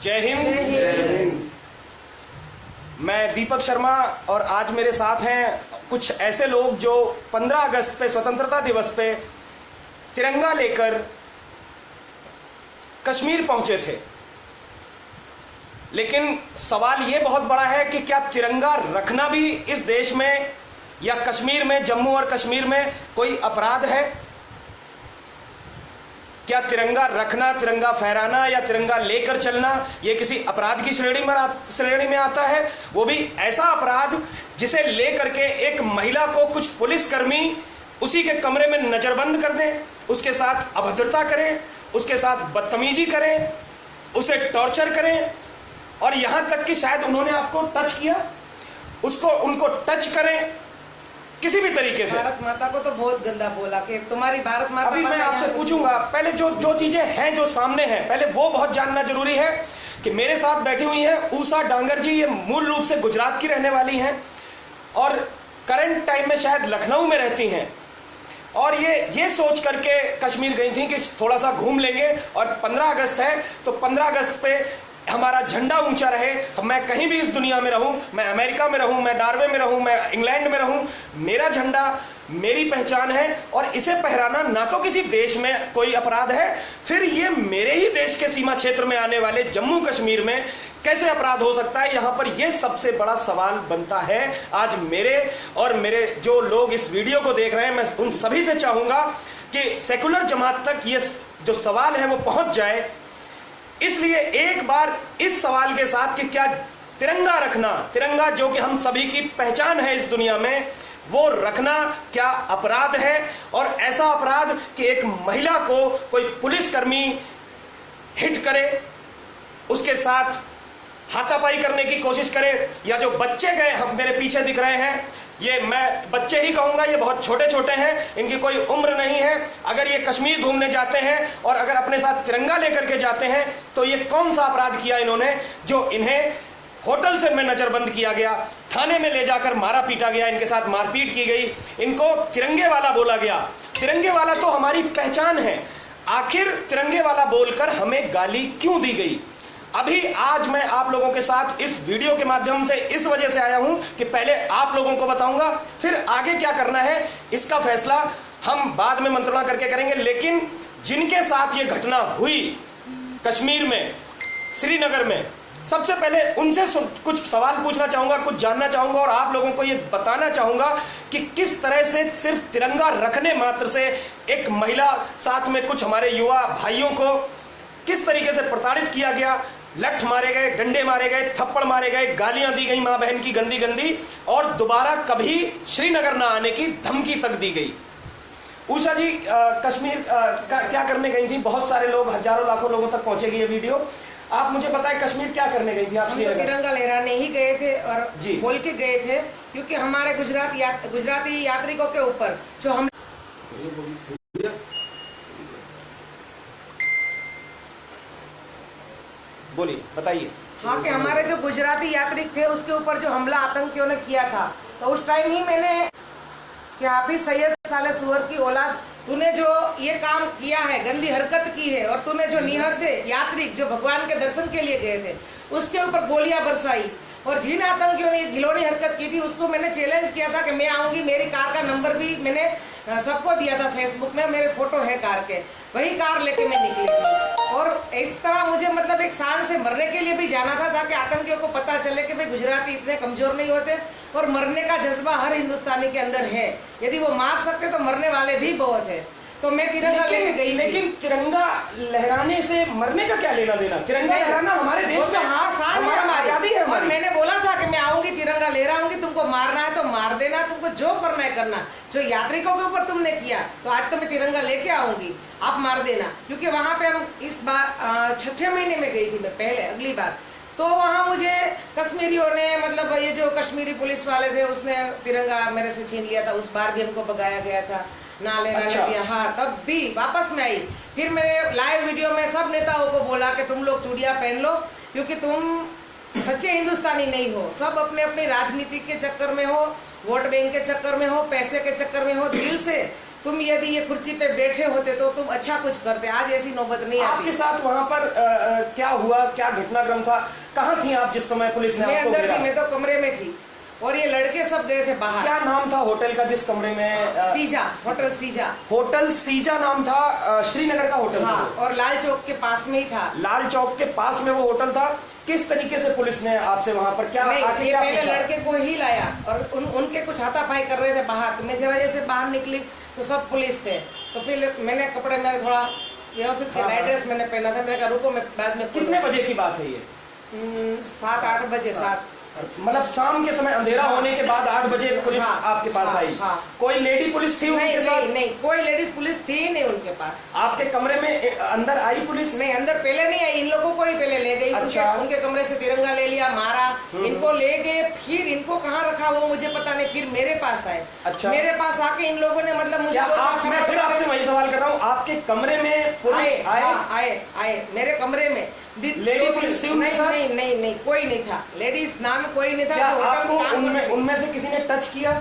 जय हिंद। जय हिंद। मैं दीपक शर्मा और आज मेरे साथ हैं कुछ ऐसे लोग जो 15 अगस्त पे स्वतंत्रता दिवस पे तिरंगा लेकर कश्मीर पहुंचे थे। लेकिन सवाल ये बहुत बड़ा है कि क्या तिरंगा रखना भी इस देश में या कश्मीर में, जम्मू और कश्मीर में कोई अपराध है? क्या तिरंगा रखना, तिरंगा फहराना या तिरंगा लेकर चलना ये किसी अपराध की श्रेणी में आता है? वो भी ऐसा अपराध जिसे लेकर के एक महिला को कुछ पुलिसकर्मी उसी के कमरे में नजरबंद कर दें, उसके साथ अभद्रता करें, उसके साथ बदतमीजी करें, उसे टॉर्चर करें और यहां तक कि शायद उन्होंने आपको टच किया, उनको टच करें किसी भी तरीके से। भारत माता को तो बहुत गंदा बोला कि तुम्हारी भारत माता। अभी मैं आपसे पूछूंगा, पहले जो चीजें हैं, जो सामने हैं, पहले वो बहुत जानना जरूरी है कि मेरे साथ बैठी हुई हैं ऊषा डांगर जी। ये मूल रूप से गुजरात की रहने वाली हैं और करंट टाइम में शायद लखनऊ में रहती हैं और ये सोच करके कश्मीर गई थी कि थोड़ा सा घूम लेंगे और 15 अगस्त है तो 15 अगस्त पे हमारा झंडा ऊंचा रहे। मैं कहीं भी इस दुनिया में रहूं, मैं अमेरिका में रहूं, मैं नॉर्वे में रहूं, मैं इंग्लैंड में रहूं, मेरा झंडा मेरी पहचान है और इसे फहराना ना तो किसी देश में कोई अपराध है, फिर ये मेरे ही देश के सीमा क्षेत्र में आने वाले जम्मू कश्मीर में कैसे अपराध हो सकता है? यहां पर यह सबसे बड़ा सवाल बनता है। आज मेरे जो लोग इस वीडियो को देख रहे हैं, मैं उन सभी से चाहूंगा कि सेकुलर जमात तक ये जो सवाल है वो पहुंच जाए। इसलिए एक बार इस सवाल के साथ कि क्या तिरंगा रखना, तिरंगा जो कि हम सभी की पहचान है इस दुनिया में, वो रखना क्या अपराध है? और ऐसा अपराध कि एक महिला को कोई पुलिसकर्मी हिट करे, उसके साथ हाथापाई करने की कोशिश करे, या जो बच्चे गए हम मेरे पीछे दिख रहे हैं, ये मैं बच्चे ही कहूंगा, ये बहुत छोटे छोटे हैं, इनकी कोई उम्र नहीं है। अगर ये कश्मीर घूमने जाते हैं और अगर अपने साथ तिरंगा लेकर के जाते हैं तो ये कौन सा अपराध किया इन्होंने जो इन्हें होटल से में नजरबंद किया गया, थाने में ले जाकर मारा पीटा गया, इनके साथ मारपीट की गई, इनको तिरंगे वाला बोला गया। तिरंगे वाला तो हमारी पहचान है, आखिर तिरंगे वाला बोलकर हमें गाली क्यों दी गई? अभी आज मैं आप लोगों के साथ इस वीडियो के माध्यम से इस वजह से आया हूं कि पहले आप लोगों को बताऊंगा, फिर आगे क्या करना है इसका फैसला हम बाद में मंत्रणा करके करेंगे। लेकिन जिनके साथ ये घटना हुई कश्मीर में, श्रीनगर में, सबसे पहले उनसे कुछ सवाल पूछना चाहूंगा, कुछ जानना चाहूंगा और आप लोगों को ये बताना चाहूंगा कि किस तरह से सिर्फ तिरंगा रखने मात्र से एक महिला, साथ में कुछ हमारे युवा भाइयों को किस तरीके से प्रताड़ित किया गया, लठ मारे गए, डंडे मारे गए, थप्पड़ मारे गए, गालियां दी गई मां बहन की गंदी गंदी, और दोबारा कभी श्रीनगर ना आने की धमकी तक दी गई। ऊषा जी कश्मीर क्या करने गई थी? बहुत सारे लोग, हजारों लाखों लोगों तक पहुंचेगी ये वीडियो। आप मुझे बताएं, कश्मीर क्या करने गई थी आप? हम तो तिरंगा लहराने ही गए थे और बोल के गए थे क्योंकि हमारे गुजराती यात्रिकों के ऊपर जो हम बोलिए, बताइए। हाँ, कि हमारे जो गुजराती यात्री थे उसके ऊपर जो हमला आतंकियों ने किया था, तो उस टाइम ही मैंने कि हाफिज सैयद साले सुअर की औलाद, तूने जो ये काम किया है, गंदी हरकत की है और तूने जो निहत्थे यात्री जो भगवान के दर्शन के लिए गए थे उसके ऊपर गोलियां बरसाई, और जिन आतंकियों ने ये घिनौनी हरकत की थी उसको मैंने चैलेंज किया था कि मैं आऊंगी। मेरी कार का नंबर भी मैंने सबको दिया था, फेसबुक में मेरे फोटो है कार के, वही कार लेके मैं निकली थी। और इस तरह मुझे मतलब एक शान से मरने के लिए भी जाना था ताकि आतंकियों को पता चले कि भाई गुजराती इतने कमजोर नहीं होते और मरने का जज्बा हर हिंदुस्तानी के अंदर है। यदि वो मार सकते तो मरने वाले भी बहुत है। तो मैं तिरंगा लेके गई। लेकिन तिरंगा लहराने से मरने का क्या लेना देना? तिरंगा लहराना हमारे देश में आजादी है। और मैंने बोला था कि मैं आऊंगी, तिरंगा ले रहा हूंगी, तुमको मारना है तो मार देना, तुमको जो करना है करना। जो यात्रिकों के ऊपर तुमने किया तो आज तो मैं तिरंगा लेके आऊंगी, आप मार देना। क्योंकि वहां पे हम इस बार 6ठे महीने में गई थी मैं पहले, अगली बार तो वहाँ मुझे कश्मीरियों ने, मतलब ये जो कश्मीरी पुलिस वाले थे उसने तिरंगा मेरे से छीन लिया था। उस बार भी हमको भगाया गया था, ना लेना नहीं दिया। हाँ, तब भी वापस में आई। फिर मैंने लाइव वीडियो में सब नेताओं को बोला कि तुम लोग चूड़ियां पहन लो क्योंकि तुम सच्चे हिंदुस्तानी नहीं हो। सब अपने अपनी राजनीति के चक्कर में हो, वोट बैंक के चक्कर में हो, पैसे के चक्कर में हो। दिल से तुम यदि ये कुर्सी पे बैठे होते तो तुम अच्छा कुछ करते, आज ऐसी नौबत नहीं आपके आती। साथ वहां पर क्या हुआ, क्या घटनाक्रम था, कहाँ थी आप जिस समय पुलिस ने मैं आपको अंदर घेरा? थी, मैं तो कमरे में थी और ये लड़के सब गए थे बाहर। क्या नाम था होटल का जिस कमरे में? सीजा, होटल सीजा। होटल सीजा नाम था, श्रीनगर का होटल हाँ, था। और लाल चौक के पास में ही था। लाल चौक के पास में वो होटल था। किस तरीके से पुलिस ने आपसे वहां पर क्या नहीं, आके ये क्या पहले पूछा? लड़के को ही लाया और उनके कुछ हाथापाई कर रहे थे बाहर, तो मैं जरा जैसे बाहर निकली तो सब पुलिस थे। तो फिर मैंने कपड़े मेरे थोड़ा व्यवस्थित किया, नाइट ड्रेस मैंने पहना था। मैंने कहा रुको, मैं बाद में। कितने बजे की बात है ये? 7-8 बजे। 7 मतलब शाम के समय अंधेरा होने के बाद 8 बजे पुलिस हाँ, आपके पास हाँ, आई? हाँ। कोई लेडी पुलिस थी उनके नहीं, साथ? नहीं, नहीं, कोई लेडीज पुलिस थी ही नहीं उनके पास। आपके कमरे में अंदर आई पुलिस? नहीं, अंदर पहले नहीं आई, इन लोगों को ही पहले ले गई। अच्छा। उनके कमरे से तिरंगा ले लिया, मारा, इनको ले गए, फिर इनको कहाँ रखा वो मुझे पता नहीं, फिर मेरे पास आए। अच्छा। मेरे पास आके इन लोगों ने मतलब मुझे मैं फिर आपसे वही सवाल कर रहा हूँ, आपके कमरे में पुलिस आए मेरे कमरे में। लेडी पुलिस थी उनके साथ? नहीं, नहीं, नहीं, कोई नहीं था। लेडीज नाम कोई नहीं था। क्या होटल में आपको काम करती थी। उनमें से किसी ने टच किया?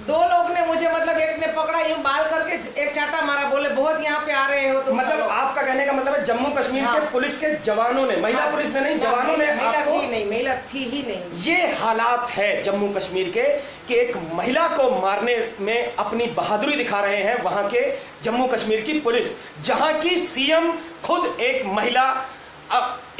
2 लोग ने मुझे मतलब एक ने पकड़ा, यूं बाल करके एक चाटा मारा, बोले बहुत यहाँ पे आ रहे हो तुम। मतलब आपका कहने का मतलब है जम्मू कश्मीर हाँ। के पुलिस के जवानों ने, महिला पुलिस ने नहीं, जवानों ने महिला आपको? थी नहीं, महिला थी ही नहीं। ये हालात है जम्मू कश्मीर के कि एक महिला को मारने में अपनी बहादुरी दिखा रहे हैं वहां के जम्मू कश्मीर की पुलिस, जहां की सीएम खुद एक महिला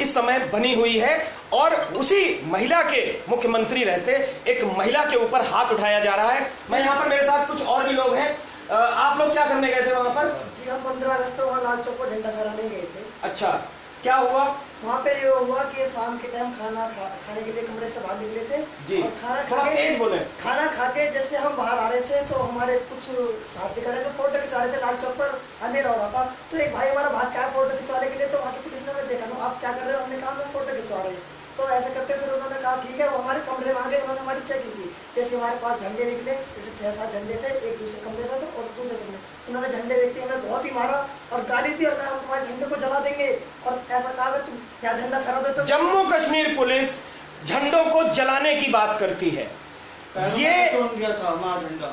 इस समय बनी हुई है और उसी महिला के मुख्यमंत्री रहते एक महिला के ऊपर हाथ उठाया जा रहा है। मैं यहाँ पर, मेरे साथ कुछ और भी लोग हैं। आप लोग क्या करने गए थे वहां पर? जी, हम 15 अगस्त को वहाँ लाल चौक को झंडा फहराने गए थे। अच्छा, क्या हुआ वहाँ पे ये हुआ कि शाम के टाइम खाने के लिए कमरे से बाहर निकले थे जी, और खाना थोड़ा खा तेज बोले। खाना खा के जैसे हम बाहर आ रहे थे तो हमारे कुछ साथी खड़े थे, फोटो खिंचा रहे थे। लाल चौक पर अंधेरा हो रहा था तो एक भाई हमारा भाग क्या फोटो खिंचवाने के लिए, तो वहाँ की पुलिस ने हमें देखा, ना आप क्या कर रहे हो? हमने कहा मैं फोटो खिंचवा रहे हैं। तो ऐसे करते फिर उन्होंने कहा ठीक है, वो हमारे कमरे में आ गए, उन्होंने हमारी चेकिंग की। जैसे हमारे पास झंडे निकले, जैसे 6-7 झंडे थे, एक दूसरे कमरे में और दूसरे कमरे, उन्होंने झंडे देखते हमें बहुत ही मारा और गाली दी और कहा हम तुम्हारे झंडे को जला देंगे और ऐसा कहा तुम क्या झंडा फहरा दो। तो जम्मू कश्मीर पुलिस झंडों को जलाने की बात करती है। ये गया था हमारा झंडा,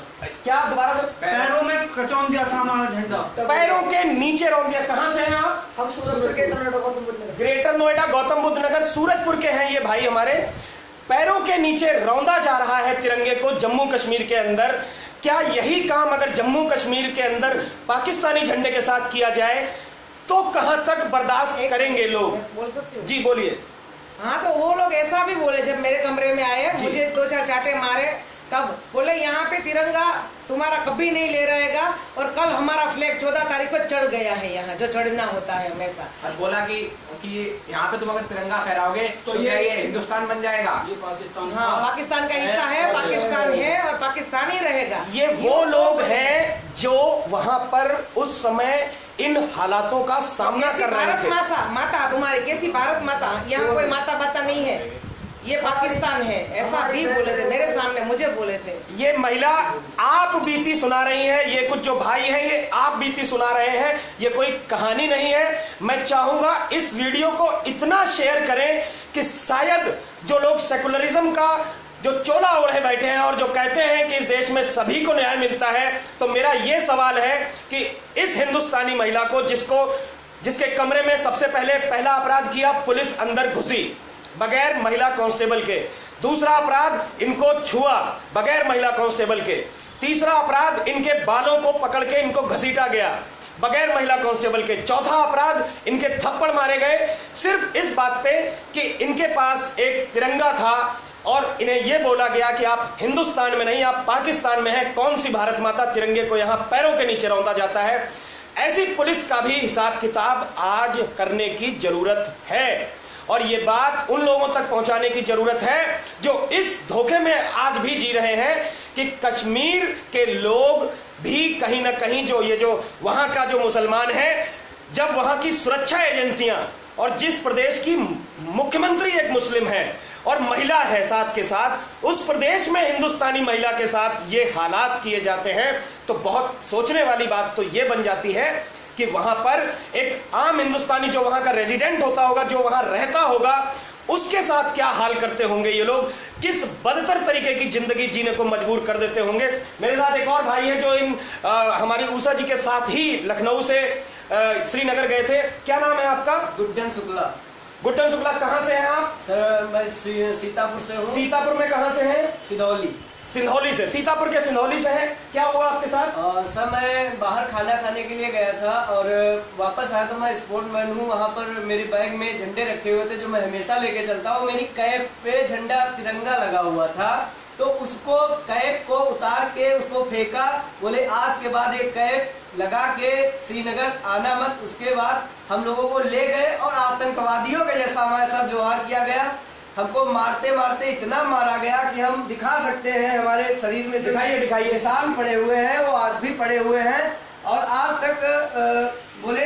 क्या दोबारा से? पैरों में कचौन दिया था हमारा झंडा। पैरों के नीचे रौंद दिया। कहां से हैं आप? हम सूरजपुर के गौतम बुद्ध नगर। ग्रेटर नोएडा गौतम बुद्ध नगर सूरजपुर के हैं ये भाई हमारे। पैरों के नीचे रौंदा जा रहा है तिरंगे को जम्मू कश्मीर के अंदर। क्या यही काम अगर जम्मू कश्मीर के अंदर पाकिस्तानी झंडे के साथ किया जाए तो कहां तक बर्दाश्त करेंगे लोग? बोल सकते हो? जी बोलिए। हाँ, तो वो लोग ऐसा भी बोले जब मेरे कमरे में आए, मुझे 2-4 चाटे मारे, तब बोले यहाँ पे तिरंगा तुम्हारा कभी नहीं ले रहेगा और कल हमारा फ्लैग 14 तारीख को चढ़ गया है यहाँ, जो चढ़ना होता है हमेशा। और बोला कि यहाँ पे तुम अगर तिरंगा फहराओगे तो ये हिंदुस्तान बन जाएगा। ये पाकिस्तान हाँ, पाकिस्तान का हिस्सा है, पाकिस्तान है और पाकिस्तान ही रहेगा। ये वो लोग हैं जो वहां पर उस समय इन हालातों का सामना कैसी कर रहे भारत थे। माता तुम्हारी कैसी भारत माता, यहाँ कोई माता बाता नहीं है, ये पाकिस्तान है, ऐसा भी बोले थे मेरे सामने, मुझे बोले थे। ये महिला आप बीती सुना रही है, ये कुछ जो भाई हैं ये आप बीती सुना रहे हैं, ये कोई कहानी नहीं है। मैं चाहूंगा इस वीडियो को इतना शेयर करें कि शायद जो लोग सेकुलरिज्म का जो चोला ओढ़े बैठे हैं और जो कहते हैं कि इस देश में सभी को न्याय मिलता है, तो मेरा ये सवाल है कि इस हिंदुस्तानी महिला को जिसके कमरे में सबसे पहले पहला अपराध किया, पुलिस अंदर घुसी बगैर महिला कांस्टेबल के, दूसरा अपराध इनको छुआ बगैर महिला कांस्टेबल के, तीसरा अपराध इनके बालों को पकड़ के इनको घसीटा गया बगैर महिला कांस्टेबल के, चौथा अपराध इनके थप्पड़ मारे गए सिर्फ इस बात पे कि इनके पास एक तिरंगा था और इन्हें यह बोला गया कि आप हिंदुस्तान में नहीं, आप पाकिस्तान में हैं। कौन सी भारत माता तिरंगे को यहां पैरों के नीचे रौंदा जाता है? ऐसी पुलिस का भी हिसाब किताब आज करने की जरूरत है और ये बात उन लोगों तक पहुंचाने की जरूरत है जो इस धोखे में आज भी जी रहे हैं कि कश्मीर के लोग भी कहीं ना कहीं जो वहां का जो मुसलमान है, जब वहां की सुरक्षा एजेंसियां और जिस प्रदेश की मुख्यमंत्री एक मुस्लिम है और महिला है साथ के साथ, उस प्रदेश में हिंदुस्तानी महिला के साथ ये हालात किए जाते हैं, तो बहुत सोचने वाली बात तो ये बन जाती है कि वहां पर एक आम हिंदुस्तानी जो वहां का रेजिडेंट होता होगा, जो वहां रहता होगा, उसके साथ क्या हाल करते होंगे ये लोग। किस बदतर तरीके की जिंदगी जीने को मजबूर कर देते होंगे। मेरे साथ एक और भाई है जो इन हमारी ऊषा जी के साथ ही लखनऊ से श्रीनगर गए थे। क्या नाम है आपका? गुड्डन शुक्ला। गुड्डन शुक्ला, कहाँ से हैं आप? सर मैं सीतापुर से हूँ। सीतापुर में कहाँ से हैं? सिधौली। सिंधौली से, सीतापुर के सिंधौली से हैं। क्या हुआ आपके साथ? सर मैं बाहर खाना खाने के लिए गया था और वापस आया तो मैं स्पोर्टमैन हूँ। वहाँ पर मेरे बैग में झंडे रखे हुए थे जो मैं हमेशा लेके चलता हूँ। मेरी कैप पे झंडा तिरंगा लगा हुआ था तो उसको कैप को उतार के उसको फेंका। बोले आज के बाद एक कैप लगा के श्रीनगर आना मत। उसके बाद हम लोगों को ले गए और आतंकवादियों के जैसा हमारे साथ व्यवहार किया गया। हमको मारते मारते इतना मारा गया कि हम दिखा सकते हैं हमारे शरीर में जो दिखाइए निशान पड़े हुए हैं वो आज भी पड़े हुए हैं। और आज तक बोले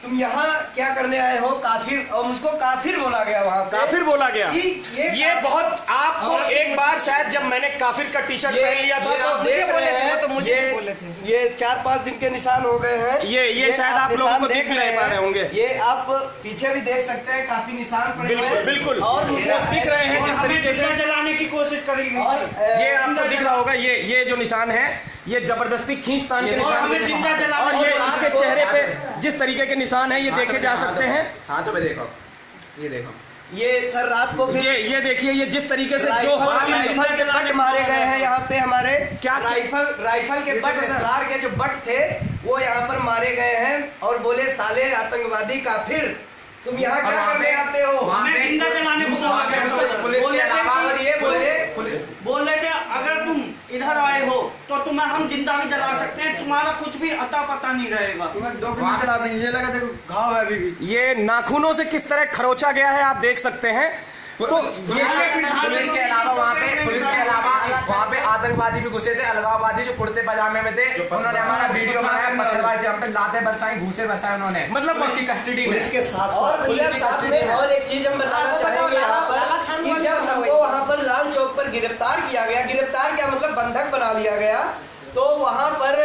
तुम यहाँ क्या करने आए हो काफिर, और मुझको काफिर बोला गया। वहाँ काफिर बोला गया। ये बहुत आपको एक बार शायद जब मैंने काफिर का टी शर्ट पहन लिया था तो देख रहे हैं तो मुझे बोले थे। ये 4-5 दिन के निशान हो गए हैं। ये शायद आप लोगों को दिख नहीं पा रहे होंगे। ये आप पीछे भी देख सकते हैं काफी निशान पड़े हुए हैं। बिल्कुल और मुझे दिख रहे हैं जिस तरीके से जलाने की कोशिश करेगी। और ये आपको दिख रहा होगा। ये जो निशान है ये जबरदस्ती खींचतान के निशान हमें जिंदा जला और ये इसके चेहरे पे जिस तरीके के निशान है ये देखे जा सकते हैं। हाथों पे देखो, ये देखो, ये सर रात को फिर ये देखिए ये जिस तरीके से जो राइफल के बट मारे गए हैं यहाँ पे हमारे। क्या राइफल के बट, SLR के जो बट थे वो यहाँ पर मारे गए हैं। और बोले साले आतंकवादी काफिर तुम यहाँ क्या करने आते हो? जिंदा जलाने को बोला गया। पुलिस के अलावा और ये बोले बोल रहे थे अगर तुम इधर आए हो तो तुम्हें हम जिंदा भी जला सकते हैं, तुम्हारा कुछ भी अता पता नहीं रहेगा। तुम्हें चला देंगे। ये लगा देखो घाव है अभी भी। ये नाखूनों से किस तरह खरोचा गया है आप देख सकते हैं। तो ये पुलिस के अलावा वहाँ पे आतंकवादी भी घुसे थे, अलगाववादी जो कुर्ते पजामे में थे। उन्होंने हमारा वीडियो बनाया, पत्थरबाजी हम पे लाते बरसाई, घूसे बरसाए उन्होंने। मतलब उनकी कस्टडी में इसके साथ और एक चीज हम बताना चाहेंगे यहाँ पर कि जब हमको वहाँ पर लाल चौक पर गिरफ्तार किया गया, गिरफ्तार किया मतलब बंधक बना लिया गया, तो वहाँ पर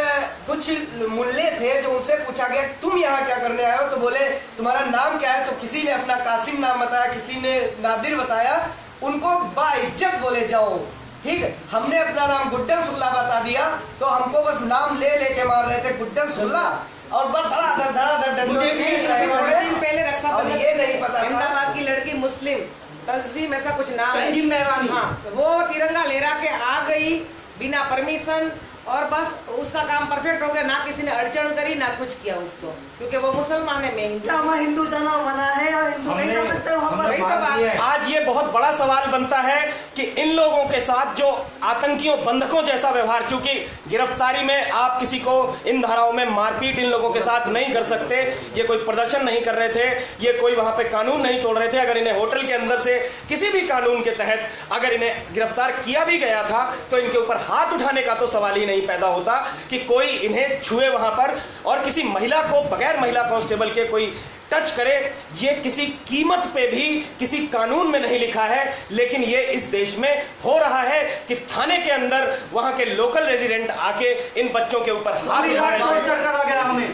कुछ मुल्ले थे जो उनसे पूछा गया तुम यहाँ क्या करने आए हो? तो बोले तुम्हारा नाम क्या है? तो किसी ने अपना कासिम नाम बताया, किसी ने नादिर बताया। उनको बाइज्जत बोले जाओ, ठीक है। हमने अपना नाम गुड्डन शुक्ला बता दिया तो हमको बस नाम ले लेके मार रहे थे गुड्डन शुक्ला। और बस धड़ाधड़ थोड़े दिन पहले रक्षाबंधन ये नहीं पता था। अहमदाबाद की लड़की मुस्लिम तंजीम ऐसा कुछ नाम है, तंजीम मेहरानी। हाँ, वो तिरंगा लहरा के आ गई बिना परमिशन और बस उसका काम परफेक्ट हो गया। ना किसी ने अड़चन करी ना कुछ किया उसको, क्योंकि वो मुसलमान है, मैं हिंदू। क्या वहाँ हिंदू जाना मना है या हिंदू नहीं जा सकते वहाँ पर? वही तो बात है। आज ये बहुत बड़ा सवाल बनता है कि इन लोगों के साथ जो आतंकियों बंधकों जैसा व्यवहार, क्योंकि गिरफ्तारी में आप किसी को इन धाराओं में मारपीट इन लोगों के साथ नहीं कर सकते। ये कोई प्रदर्शन नहीं कर रहे थे, ये कोई वहां पे कानून नहीं तोड़ रहे थे। अगर इन्हें होटल के अंदर से किसी भी कानून के तहत अगर इन्हें गिरफ्तार किया भी गया था तो इनके ऊपर हाथ उठाने का तो सवाल ही नहीं पैदा होता कि कोई इन्हें छुए वहां पर और किसी महिला को बगैर महिला कांस्टेबल के कोई टच करे। ये किसी कीमत पे भी किसी कानून में नहीं लिखा है, लेकिन ये इस देश में हो रहा है कि थाने के अंदर वहां के लोकल रेजिडेंट आके इन बच्चों के ऊपर हाथ उठा रहे हैं।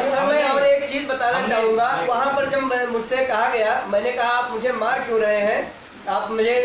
सर मैं और एक चीज बताना चाहूंगा। वहाँ पर जब मुझसे कहा गया, मैंने कहा आप मुझे मार क्यों रहे हैं, आप मुझे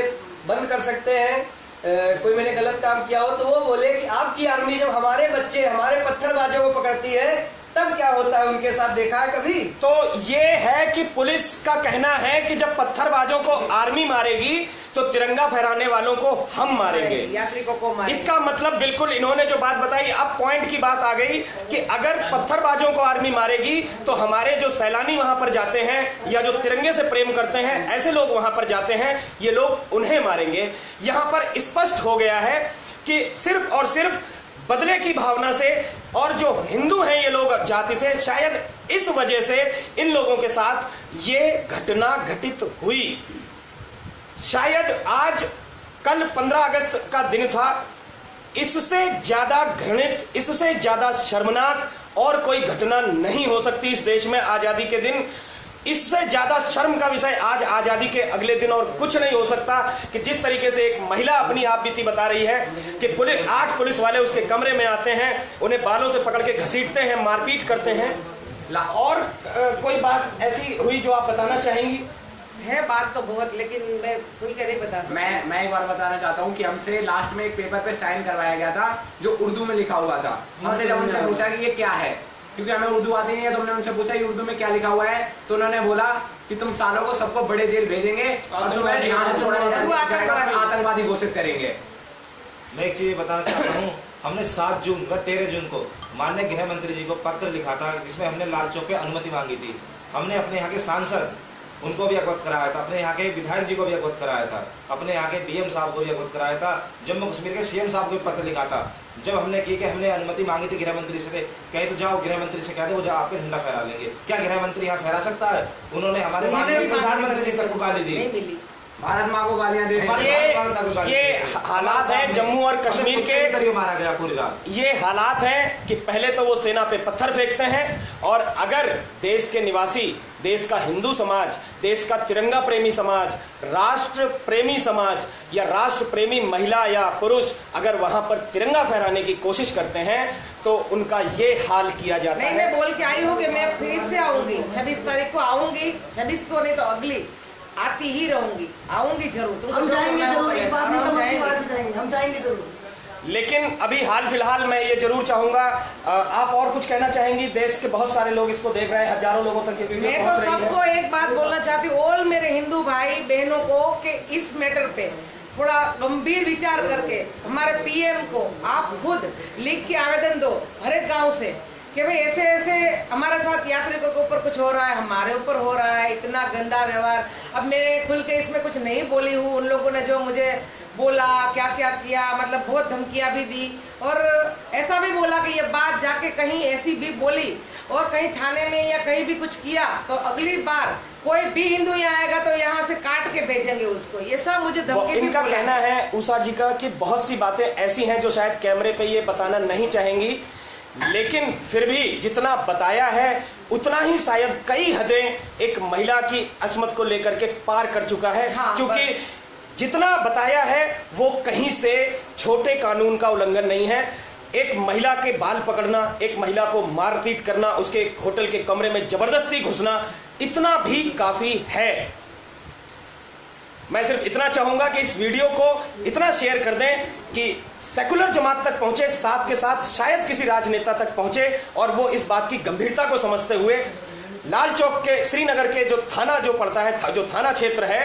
बंद कर सकते हैं, कोई मैंने गलत काम किया हो। तो वो बोले कि आपकी आर्मी जब हमारे बच्चे हमारे पत्थरबाजों को पकड़ती है तब क्या होता है उनके साथ, देखा है कभी? तो ये है कि पुलिस का कहना है कि जब पत्थरबाजों को आर्मी मारेगी तो तिरंगा फहराने वालों को हम मारेंगे, यात्रिकों को मारेंगे। इसका मतलब बिल्कुल इन्होंने जो बात बताई, अब पॉइंट की बात आ गई कि अगर पत्थरबाजों को आर्मी मारेगी तो हमारे जो सैलानी वहां पर जाते हैं या जो तिरंगे से प्रेम करते हैं ऐसे लोग वहां पर जाते हैं, ये लोग उन्हें मारेंगे। यहां पर स्पष्ट हो गया है कि सिर्फ और सिर्फ बदले की भावना से और जो हिंदू हैं ये लोग जाति से, शायद इस वजह से इन लोगों के साथ ये घटना घटित हुई। शायद आज कल 15 अगस्त का दिन था, इससे ज्यादा घृणित, इससे ज्यादा शर्मनाक और कोई घटना नहीं हो सकती इस देश में आजादी के दिन। इससे ज्यादा शर्म का विषय आज आजादी के अगले दिन और कुछ नहीं हो सकता कि जिस तरीके से एक महिला अपनी आप बीती बता रही है कि 8 पुलिस वाले उसके कमरे में आते हैं, उन्हें बालों से पकड़ के घसीटते हैं, मारपीट करते हैं। और कोई बात ऐसी हुई जो आप बताना चाहेंगी? है बात तो बहुत, लेकिन मैं खुल के नहीं बता सकती। मैं एक बार बताना चाहता हूँ कि हमसे लास्ट में एक पेपर पे साइन करवाया गया था जो उर्दू में लिखा हुआ था। हमने जब उनसे पूछा कि ये क्या है, क्योंकि हमें उर्दू आती नहीं है, तो हमने उनसे पूछा ये उर्दू में क्या लिखा हुआ है, तो उन्होंने बोला कि तुम सालों को सबको बड़े जेल भेजेंगे और तुम्हें यहाँ से छोड़ा जाएगा, आतंकवादी घोषित करेंगे। मैं एक चीज बताना चाहता हूँ, हमने 7 जून व 13 जून को माननीय गृह मंत्री जी को पत्र लिखा था जिसमें हमने लाल चौक पे अनुमति मांगी थी। हमने अपने यहाँ के सांसद उनको भी अवगत कराया था, अपने यहाँ के विधायक जी को भी अवगत कराया था, अपने यहाँ के डीएम साहब को भी अवगत कराया था, जम्मू कश्मीर के सीएम साहब को भी पत्र लिखा था। जब हमने की कि हमने अनुमति मांगी थी गृह मंत्री से, कहे तो जाओ गृह मंत्री से कह दे वो जाओ आपके झंडा फहरा लेंगे। क्या गृह मंत्री यहाँ फहरा सकता है? उन्होंने हमारे माननीय प्रधानमंत्री जी तक को गाली दी, भारत माँ को गालियां दे दी। ये हालात है जम्मू और कश्मीर के, मारा गया पूरी रात। ये हालात हैं कि पहले तो वो सेना पे पत्थर फेंकते हैं, और अगर देश के निवासी, देश का हिंदू समाज, देश का तिरंगा प्रेमी समाज, राष्ट्र प्रेमी समाज या राष्ट्र प्रेमी महिला या पुरुष अगर वहां पर तिरंगा फहराने की कोशिश करते हैं तो उनका ये हाल किया जाता नहीं, है। मैं बोल के आई हूँ कि मैं फिर से आऊंगी 26 तारीख को आऊंगी, 26 को नहीं तो अगली आती ही रहूंगी, आऊंगी जरूर। हम जाएंगे जरूर, इस बार नहीं तो हम अगली बार भी जाएंगे, हम जाएंगे जरूर। लेकिन अभी हाल फिलहाल मैं ये जरूर चाहूंगा, आप और कुछ कहना चाहेंगी? देश के बहुत सारे लोग इसको देख रहे हैं, हजारों लोगों तक ये वीडियो मैं पहुंच तो रही है। सबको एक बात बोलना चाहती हूँ, ऑल मेरे हिंदू भाई बहनों को, कि इस मैटर पे थोड़ा गंभीर विचार करके हमारे पीएम को आप खुद लिख के आवेदन दो हर एक गाँव से कि भाई ऐसे ऐसे हमारे साथ यात्रिकों के ऊपर कुछ हो रहा है, हमारे ऊपर हो रहा है, इतना गंदा व्यवहार। अब मैं खुल के इसमें कुछ नहीं बोली हूँ, उन लोगों ने जो मुझे बोला क्या क्या किया, मतलब बहुत धमकियां भी दी, और ऐसा भी बोला कि ये बात जाके कहीं ऐसी भी बोली और कहीं थाने में या कहीं भी कुछ किया तो अगली बार कोई भी हिंदू यहाँ आएगा तो यहाँ से काट के भेजेंगे उसको। ये सब मुझे धमकी भी इनका बोला। कहना है उषा जी का कि बहुत सी बातें ऐसी हैं जो शायद कैमरे पे ये बताना नहीं चाहेंगी, लेकिन फिर भी जितना बताया है उतना ही शायद कई हदें एक महिला की अस्मत को लेकर के पार कर चुका है। हाँ, क्योंकि जितना बताया है वो कहीं से छोटे कानून का उल्लंघन नहीं है। एक महिला के बाल पकड़ना, एक महिला को मारपीट करना, उसके होटल के कमरे में जबरदस्ती घुसना, इतना भी काफी है। मैं सिर्फ इतना चाहूंगा कि इस वीडियो को इतना शेयर कर दें कि सेकुलर जमात तक पहुंचे, साथ के साथ शायद किसी राजनेता तक पहुंचे और वो इस बात की गंभीरता को समझते हुए लाल चौक के, श्रीनगर के जो थाना जो पड़ता है, जो थाना क्षेत्र है,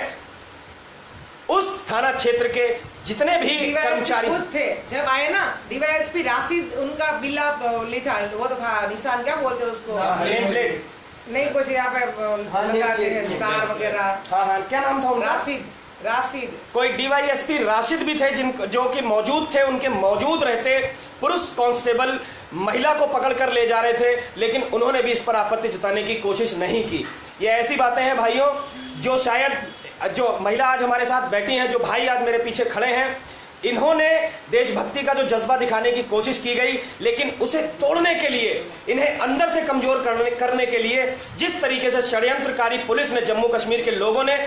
उस थाना क्षेत्र के जितने भी कर्मचारी खुद थे जब आए ना, डीवाईएसपी राशिद उनका बिल्ला लिखा, वो तो था निशान, क्या बोलते हैं उसको, नेम प्लेट नहीं कुछ यहाँ पे लगाते हैं स्टार वगैरह। हाँ, क्या नाम था उनका? राशिद कोई डीवाईएसपी राशिद भी थे जिन जो कि मौजूद थे। उनके मौजूद रहते पुरुष कांस्टेबल महिला को पकड़ कर ले जा रहे थे, लेकिन उन्होंने भी इस पर आपत्ति जताने की कोशिश नहीं की। ये ऐसी बातें हैं भाइयों जो शायद, जो महिला आज हमारे साथ बैठी हैं, जो भाई आज मेरे पीछे खड़े हैं, इन्होंने देशभक्ति का जो जज्बा दिखाने की कोशिश की गई, लेकिन उसे तोड़ने के लिए, इन्हें अंदर से कमजोर करने के लिए जिस तरीके से षड्यंत्रकारी पुलिस ने, जम्मू कश्मीर के लोगों ने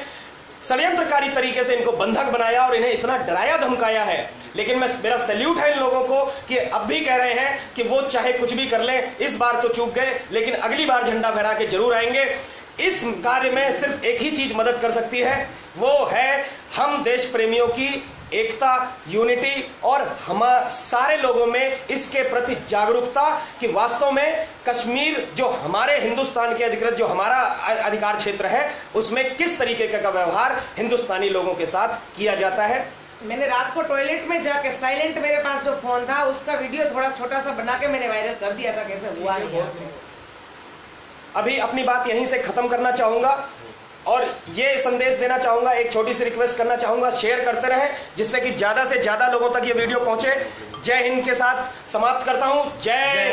षड्यंत्रकारी तरीके से इनको बंधक बनाया और इन्हें इतना डराया धमकाया है। लेकिन मेरा सैल्यूट है इन लोगों को कि अब भी कह रहे हैं कि वो चाहे कुछ भी कर लें, इस बार तो चूक गए लेकिन अगली बार झंडा फहरा के जरूर आएंगे। इस कार्य में सिर्फ एक ही चीज मदद कर सकती है, वो है हम देश प्रेमियों की एकता, यूनिटी और हम सारे लोगों में इसके प्रति जागरूकता कि वास्तव में कश्मीर जो हमारे हिंदुस्तान के अधिकृत, जो हमारा अधिकार क्षेत्र है, उसमें किस तरीके का व्यवहार हिंदुस्तानी लोगों के साथ किया जाता है। मैंने रात को टॉयलेट में जाके साइलेंट मेरे पास जो फोन था उसका वीडियो थोड़ा छोटा सा बना के मैंने वायरल कर दिया था, कैसे हुआ नहीं। अभी अपनी बात यहीं से खत्म करना चाहूंगा और ये संदेश देना चाहूंगा, एक छोटी सी रिक्वेस्ट करना चाहूंगा, शेयर करते रहे जिससे कि ज्यादा से ज्यादा लोगों तक ये वीडियो पहुंचे। जय हिंद के साथ समाप्त करता हूं। जय